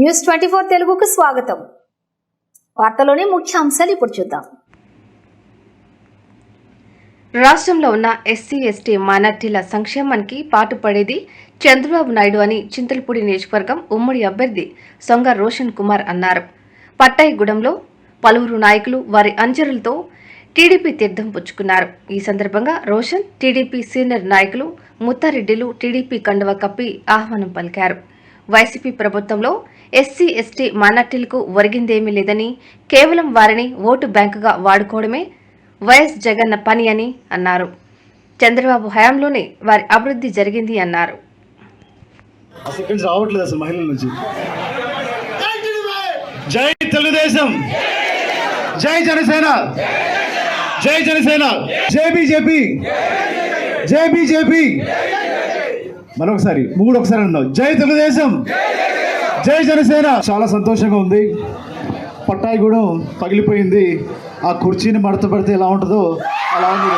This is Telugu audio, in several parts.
న్యూస్ 24 తెలుగుకు స్వాగతం. వార్తలోని ముఖ్యాంశాలు ఇప్పుడు చూద్దాం. రాష్ట్రంలో ఉన్న ఎస్సీ ఎస్టీ మైనార్టీల సంక్షేమానికి పాటుపడేది చంద్రబాబు నాయుడు అని చింతలపూడి నియోజకవర్గం ఉమ్మడి అభ్యర్థి సొంగ రోషన్ కుమార్ అన్నారు. పట్టాయిగూడెంలో పలువురు నాయకులు వారి అనుచరులతో టీడీపీ తీర్థం పుచ్చుకున్నారు. ఈ సందర్భంగా రోషన్ టీడీపీ సీనియర్ నాయకులు ముత్తారెడ్డిలు టీడీపీ కండువా కప్పి ఆహ్వానం పలికారు. వైసీపీ ప్రభుత్వంలో ఎస్సీ ఎస్టీ మైనార్టీలకు ఒరిగిందేమీ లేదని, కేవలం వారిని ఓటు బ్యాంకుగా వాడుకోవడమే వైఎస్ జగన్ పని అని అన్నారు. చంద్రబాబు హయాంలోనే వారి అభివృద్ధి జరిగింది అన్నారు. జై తెలుగుదేశం, జై జనసేన, జై జనసేన, జై బీజేపీ, జై బీజేపీ. మరొకసారి ఒకసారి అన్నాం, జై తెలుగుదేశం, జై జనసేన. చాలా సంతోషంగా ఉంది. పట్టాయిగూడెం పగిలిపోయింది. ఆ కుర్చీని మడత పెడితే ఎలా ఉంటుందో అలా ఉంది.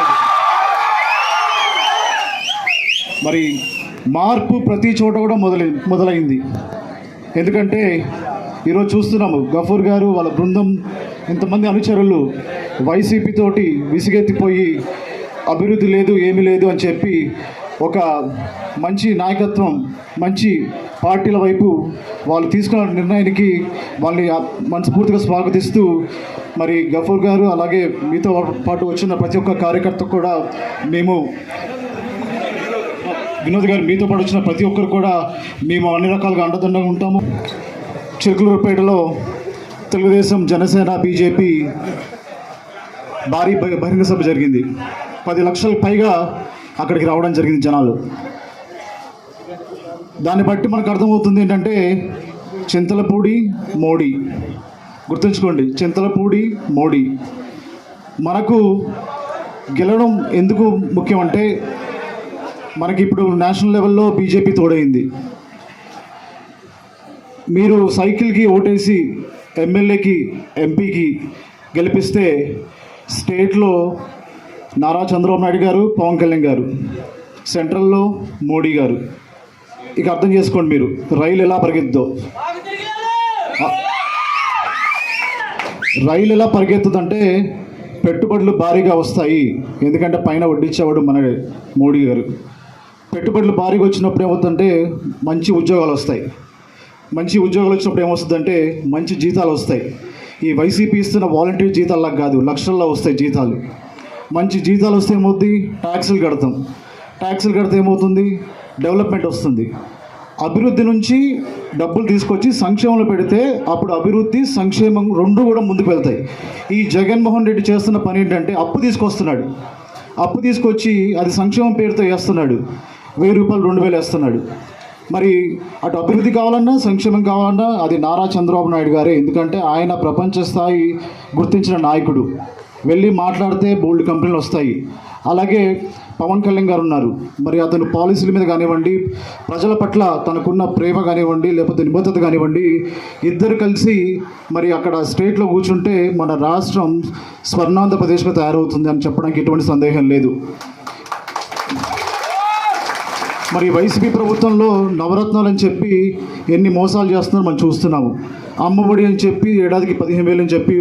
మరి మార్పు ప్రతి చోట కూడా మొదలైంది. ఎందుకంటే ఈరోజు చూస్తున్నాము, గఫూర్ గారు వాళ్ళ బృందం ఇంతమంది అనుచరులు వైసీపీ తోటి విసిగెత్తిపోయి అభివృద్ధి లేదు ఏమీ లేదు అని చెప్పి ఒక మంచి నాయకత్వం, మంచి పార్టీల వైపు వాళ్ళు తీసుకున్న నిర్ణయానికి వాళ్ళని మనస్ఫూర్తిగా స్వాగతిస్తూ, మరి గఫూర్ గారు అలాగే మీతో పాటు వచ్చిన ప్రతి ఒక్క కార్యకర్త కూడా మేము, వినోద్ గారు మీతో పాటు వచ్చిన ప్రతి ఒక్కరు కూడా మేము అన్ని రకాలుగా అండదండగా ఉంటాము. చిలుకలూరుపేటలో తెలుగుదేశం, జనసేన, బీజేపీ భారీ బహిరంగ సభ జరిగింది. 10 లక్షలకు పైగా అక్కడికి రావడం జరిగింది జనాలు. దాన్ని బట్టి మనకు అర్థమవుతుంది ఏంటంటే చింతలపూడి మోడీ, గుర్తుంచుకోండి, చింతలపూడి మోడీ. మనకు గెలవడం ఎందుకు ముఖ్యం అంటే మనకి ఇప్పుడు నేషనల్ లెవెల్లో బీజేపీ తోడైంది. మీరు సైకిల్కి ఓటేసి ఎమ్మెల్యేకి, ఎంపీకి గెలిపిస్తే స్టేట్లో నారా చంద్రబాబు నాయుడు గారు, పవన్ కళ్యాణ్ గారు, సెంట్రల్లో మోడీ గారు. ఇక అర్థం చేసుకోండి మీరు, రైలు ఎలా పరిగెత్తుదో. రైలు ఎలా పరిగెత్తుదంటే పెట్టుబడులు భారీగా వస్తాయి. ఎందుకంటే పైన వడ్డించేవాడు మన మోడీ గారు. పెట్టుబడులు భారీగా వచ్చినప్పుడు ఏమవుతుందంటే మంచి ఉద్యోగాలు వస్తాయి. మంచి ఉద్యోగాలు వచ్చినప్పుడు ఏమొస్తుందంటే మంచి జీతాలు వస్తాయి. ఈ వైసీపీ ఇస్తున్న వాలంటీర్ జీతాలకు కాదు, లక్షల్లో వస్తాయి జీతాలు. మంచి జీతాలు వస్తే ఏమవుతుంది, ట్యాక్సులు కడతాం. ట్యాక్సులు కడితే ఏమవుతుంది, డెవలప్మెంట్ వస్తుంది. అభివృద్ధి నుంచి డబ్బులు తీసుకొచ్చి సంక్షేమంలో పెడితే అప్పుడు అభివృద్ధి, సంక్షేమం రెండు కూడా ముందుకు వెళ్తాయి. ఈ జగన్మోహన్ రెడ్డి చేస్తున్న పని ఏంటంటే అప్పు తీసుకొస్తున్నాడు. అప్పు తీసుకొచ్చి అది సంక్షేమం పేరుతో వేస్తున్నాడు. 1000 రూపాయలు 2000 వేస్తున్నాడు. మరి అటు అభివృద్ధి కావాలన్నా, సంక్షేమం కావాలన్నా అది నారా చంద్రబాబు నాయుడు గారే. ఎందుకంటే ఆయన ప్రపంచ స్థాయి గుర్తించిన నాయకుడు. వెళ్ళి మాట్లాడితే బోల్డ్ కంపెనీలు వస్తాయి. అలాగే పవన్ కళ్యాణ్ గారు ఉన్నారు. మరి అతను పాలసీల మీద కానివ్వండి, ప్రజల పట్ల తనకున్న ప్రేమ కానివ్వండి, లేకపోతే నిబద్ధత కానివ్వండి, ఇద్దరు కలిసి మరి అక్కడ స్టేట్లో కూర్చుంటే మన రాష్ట్రం స్వర్ణాంధ్రప్రదేశ్గా తయారవుతుంది అని చెప్పడానికి ఎటువంటి సందేహం లేదు. మరి వైసీపీ ప్రభుత్వంలో నవరత్నాలు అని చెప్పి ఎన్ని మోసాలు చేస్తున్నారో మనం చూస్తున్నాము. అమ్మఒడి అని చెప్పి ఏడాదికి 15,000 అని చెప్పి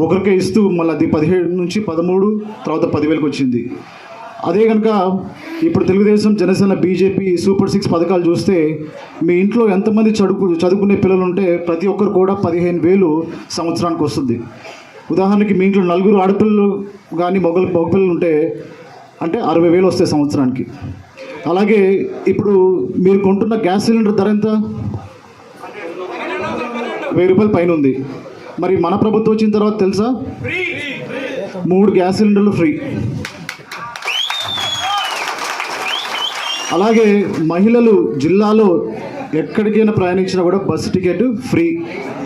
ఒకరికే ఇస్తూ మళ్ళీ అది 17 నుంచి 13, తర్వాత 10,000కి వచ్చింది. అదే కనుక ఇప్పుడు తెలుగుదేశం, జనసేన, బీజేపీ సూపర్ 6 పథకాలు చూస్తే మీ ఇంట్లో ఎంతమంది చదువుకునే పిల్లలు ఉంటే ప్రతి ఒక్కరు కూడా 15,000 సంవత్సరానికి వస్తుంది. ఉదాహరణకి మీ ఇంట్లో 4 ఆడపిల్లలు కానీ మగపిల్లలు ఉంటే అంటే 60,000 వస్తాయి సంవత్సరానికి. అలాగే ఇప్పుడు మీరు కొంటున్న గ్యాస్ సిలిండర్ ధర ఎంత? 1000 రూపాయల పైన ఉంది. మరి మన ప్రభుత్వం వచ్చిన తర్వాత తెలుసా, 3 గ్యాస్ సిలిండర్లు ఫ్రీ. అలాగే మహిళలు జిల్లాలో ఎక్కడికైనా ప్రయాణించినా కూడా బస్సు టికెట్ ఫ్రీ.